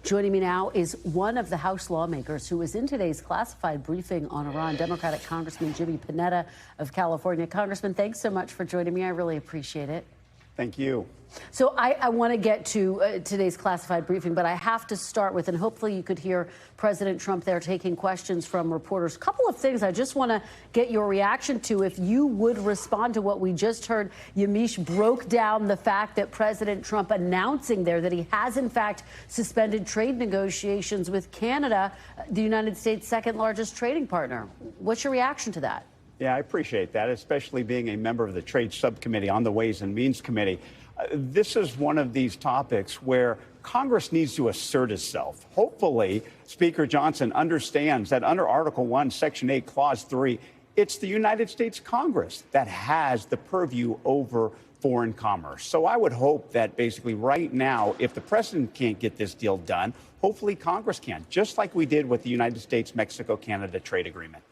Joining me now is one of the House lawmakers who was in today's classified briefing on Iran, Democratic Congressman Jimmy Panetta of California. Congressman, thanks so much for joining me. I really appreciate it. Thank you. So I want to get to today's classified briefing, but I have to start with, and hopefully you could hear President Trump there taking questions from reporters. A couple of things I just want to get your reaction to, if you would respond to what we just heard. Yamiche broke down the fact that President Trump announcing there that he has, in fact, suspended trade negotiations with Canada, the United States' second largest trading partner. What's your reaction to that? Yeah, I appreciate that, especially being a member of the Trade Subcommittee on the Ways and Means Committee. This is one of these topics where Congress needs to assert itself. Hopefully, Speaker Johnson understands that under Article 1, Section 8, Clause 3, it's the United States Congress that has the purview over foreign commerce. So I would hope that basically right now, if the president can't get this deal done, hopefully Congress can, just like we did with the United States-Mexico-Canada trade agreement.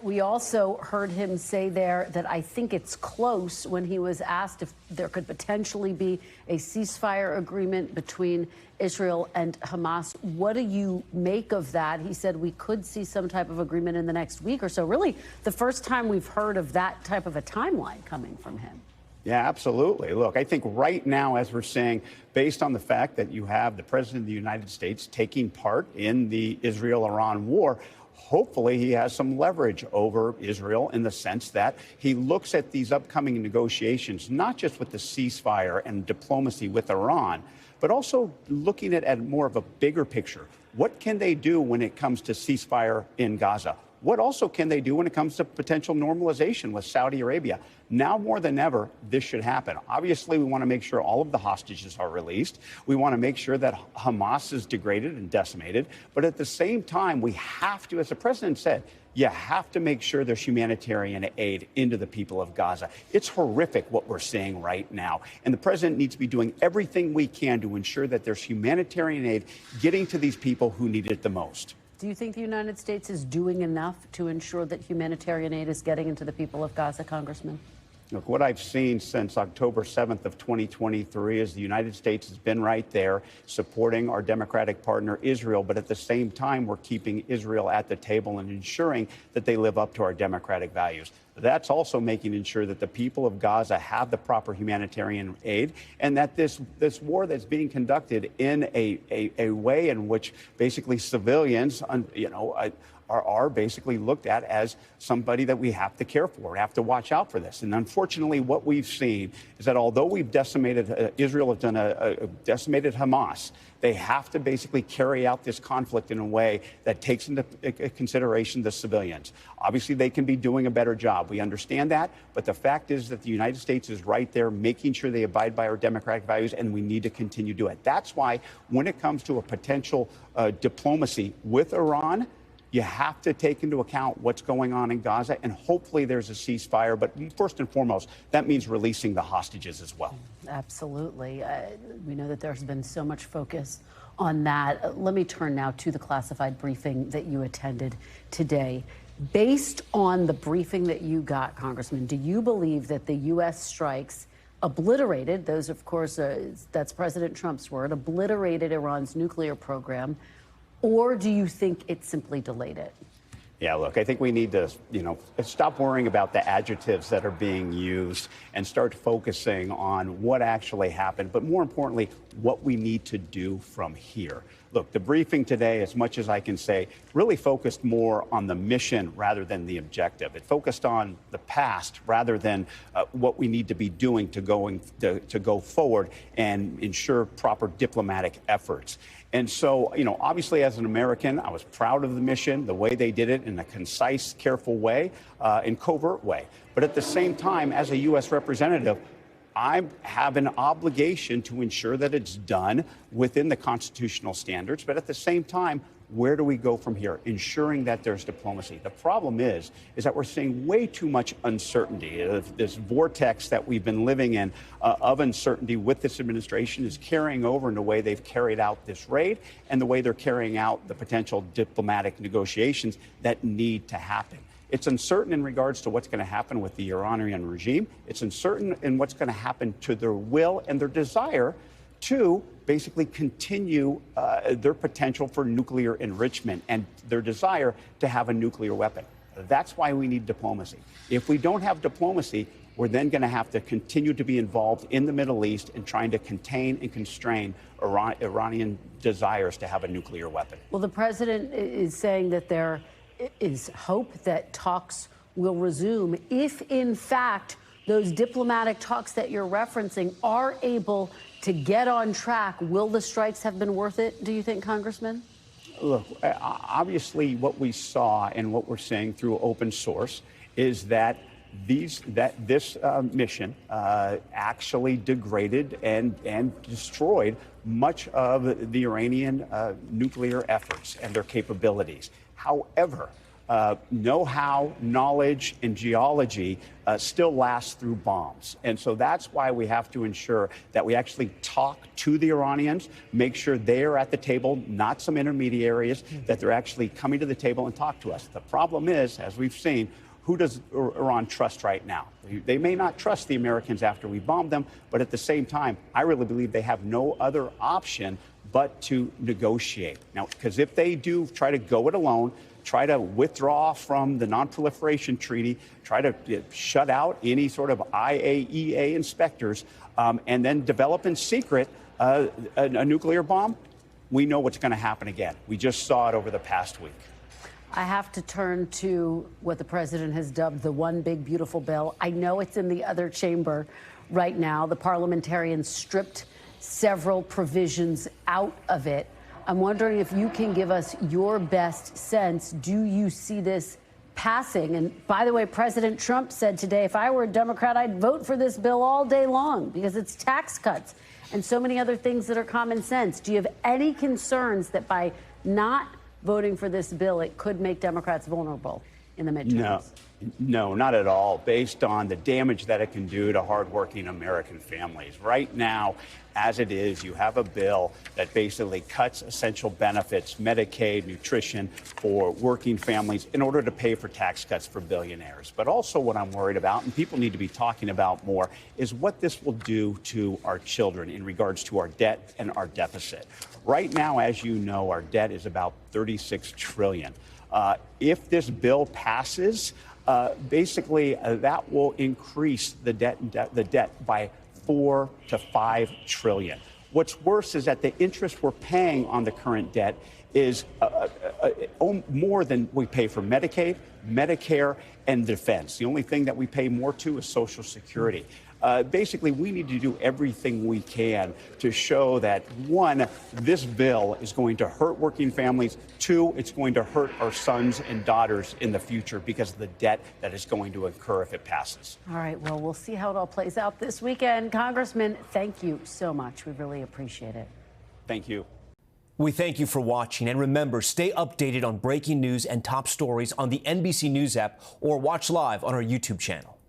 We also heard him say there that I think it's close when he was asked if there could potentially be a ceasefire agreement between Israel and Hamas. What do you make of that? He said we could see some type of agreement in the next week or so. Really, the first time we've heard of that type of a timeline coming from him. Yeah, absolutely. Look, I think right now, as we're saying, based on the fact that you have the president of the United States taking part in the Israel-Iran war, hopefully he has some leverage over Israel in the sense that he looks at these upcoming negotiations, not just with the ceasefire and diplomacy with Iran, but also looking at more of a bigger picture. What can they do when it comes to ceasefire in Gaza? What also can they do when it comes to potential normalization with Saudi Arabia? Now more than ever, this should happen. Obviously, we want to make sure all of the hostages are released. We want to make sure that Hamas is degraded and decimated. But at the same time, we have to, as the president said, you have to make sure there's humanitarian aid into the people of Gaza. It's horrific what we're seeing right now. And the president needs to be doing everything we can to ensure that there's humanitarian aid getting to these people who need it the most. Do you think the United States is doing enough to ensure that humanitarian aid is getting into the people of Gaza, Congressman? Look, what I've seen since October 7th of 2023 is the United States has been right there supporting our democratic partner Israel, but at the same time, we're keeping Israel at the table and ensuring that they live up to our democratic values. That's also making sure that the people of Gaza have the proper humanitarian aid and that this war that's being conducted in a way in which basically civilians, are basically looked at as somebody that we have to care for, have to watch out for this. And unfortunately, what we've seen is that although we've decimated, Israel has done decimated Hamas, they have to basically carry out this conflict in a way that takes into consideration the civilians. Obviously, they can be doing a better job. We understand that. But the fact is that the United States is right there making sure they abide by our democratic values, and we need to continue to do it. That's why when it comes to a potential diplomacy with Iran, you have to take into account what's going on in Gaza, and hopefully there's a ceasefire. But first and foremost, that means releasing the hostages as well. Absolutely. We know that there's been so much focus on that. Let me turn now to the classified briefing that you attended today. Based on the briefing that you got, Congressman, do you believe that the U.S. strikes obliterated, those, of course, that's President Trump's word, obliterated Iran's nuclear program? Or do you think it simply delayed it? Yeah, look, I think we need to, stop worrying about the adjectives that are being used and start focusing on what actually happened, but more importantly, what we need to do from here. Look, the briefing today, as much as I can say, really focused more on the mission rather than the objective. It focused on the past rather than what we need to be doing to go forward and ensure proper diplomatic efforts. And so, obviously, as an American, I was proud of the mission, the way they did it in a concise, careful way, in covert way. But at the same time, as a U.S. representative, I have an obligation to ensure that it's done within the constitutional standards. But at the same time, where do we go from here? Ensuring that there's diplomacy. The problem is that we're seeing way too much uncertainty. This vortex that we've been living in of uncertainty with this administration is carrying over in the way they've carried out this raid and the way they're carrying out the potential diplomatic negotiations that need to happen. It's uncertain in regards to what's going to happen with the Iranian regime. It's uncertain in what's going to happen to their will and their desire Two, basically continue their potential for nuclear enrichment and their desire to have a nuclear weapon. That's why we need diplomacy. If we don't have diplomacy, we're then going to have to continue to be involved in the Middle East and trying to contain and constrain Iranian desires to have a nuclear weapon. Well, the president is saying that there is hope that talks will resume if, in fact, those diplomatic talks that you're referencing are able to get on track. Will the strikes have been worth it, do you think, Congressman? Look, obviously what we saw and what we're seeing through open source is that this mission actually degraded and destroyed much of the Iranian nuclear efforts and their capabilities. However, know-how, knowledge, and geology still lasts through bombs. And so that's why we have to ensure that we actually talk to the Iranians, make sure they are at the table, not some intermediaries, that they're actually coming to the table and talk to us. The problem is, as we've seen, who does Iran trust right now? They may not trust the Americans after we bomb them, but at the same time, I really believe they have no other option but to negotiate. Now, because if they do try to go it alone, try to withdraw from the non-proliferation treaty, try to shut out any sort of IAEA inspectors, and then develop in secret a nuclear bomb, we know what's going to happen again. We just saw it over the past week. I have to turn to what the president has dubbed the one big beautiful bill. I know it's in the other chamber right now. The parliamentarians stripped several provisions out of it. I'm wondering if you can give us your best sense. Do you see this passing? And by the way, President Trump said today, if I were a Democrat, I'd vote for this bill all day long because it's tax cuts and so many other things that are common sense. Do you have any concerns that by not voting for this bill, it could make Democrats vulnerable in the midterms? No, not at all, based on the damage that it can do to hardworking American families. Right now, as it is, you have a bill that basically cuts essential benefits, Medicaid, nutrition for working families in order to pay for tax cuts for billionaires. But also what I'm worried about, and people need to be talking about more, is what this will do to our children in regards to our debt and our deficit. Right now, as you know, our debt is about $36 trillion. If this bill passes, basically that will increase the debt by $4 to $5 trillion. What's worse is that the interest we're paying on the current debt is more than we pay for Medicaid, Medicare, and defense. The only thing that we pay more to is Social Security. Basically, we need to do everything we can to show that, one, this bill is going to hurt working families. Two, it's going to hurt our sons and daughters in the future because of the debt that is going to incur if it passes. All right. Well, we'll see how it all plays out this weekend. Congressman, thank you so much. We really appreciate it. Thank you. We thank you for watching. And remember, stay updated on breaking news and top stories on the NBC News app or watch live on our YouTube channel.